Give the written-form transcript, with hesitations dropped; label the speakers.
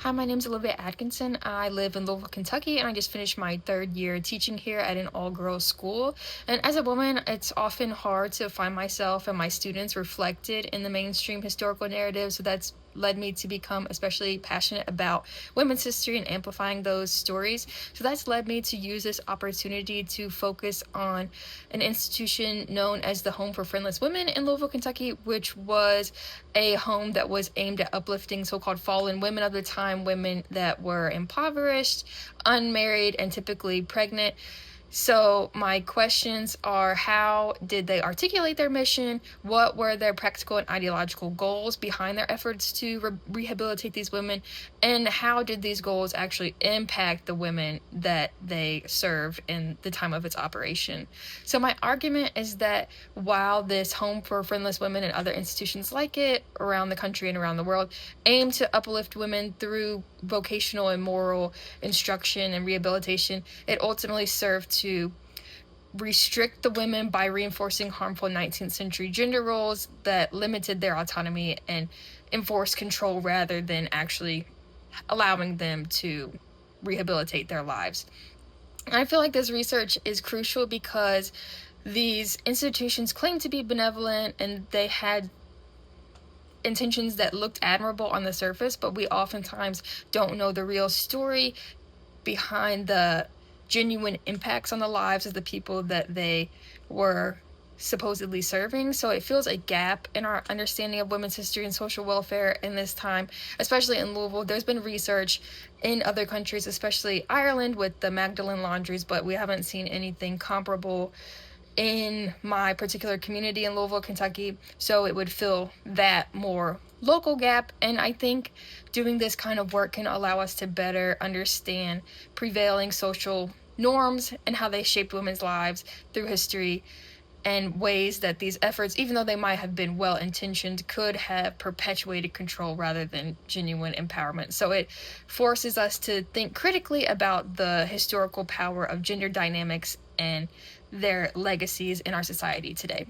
Speaker 1: Hi, my name is Olivia Atkinson. I live in Louisville, Kentucky, and I just finished my third year teaching here at an all-girls school. And as a woman, it's often hard to find myself and my students reflected in the mainstream historical narrative. So that's led me to become especially passionate about women's history and amplifying those stories. So that's led me to use this opportunity to focus on an institution known as the Home for Friendless Women in Louisville, Kentucky, which was a home that was aimed at uplifting so-called fallen women of the time, women that were impoverished, unmarried, and typically pregnant. So my questions are: how did they articulate their mission? What were their practical and ideological goals behind their efforts to rehabilitate these women? And how did these goals actually impact the women that they served in the time of its operation? So my argument is that while this Home for Friendless Women and other institutions like it around the country and around the world aim to uplift women through vocational and moral instruction and rehabilitation, it ultimately served to restrict the women by reinforcing harmful 19th century gender roles that limited their autonomy and enforced control rather than actually allowing them to rehabilitate their lives. And I feel like this research is crucial because these institutions claim to be benevolent and they had intentions that looked admirable on the surface, but we oftentimes don't know the real story behind the genuine impacts on the lives of the people that they were supposedly serving. So it fills a gap in our understanding of women's history and social welfare in this time, especially in Louisville. There's been research in other countries, especially Ireland with the Magdalene laundries, but we haven't seen anything comparable in my particular community in Louisville, Kentucky. So it would fill that more local gap. And I think doing this kind of work can allow us to better understand prevailing social norms and how they shaped women's lives through history, and ways that these efforts, even though they might have been well-intentioned, could have perpetuated control rather than genuine empowerment. So it forces us to think critically about the historical power of gender dynamics and their legacies in our society today.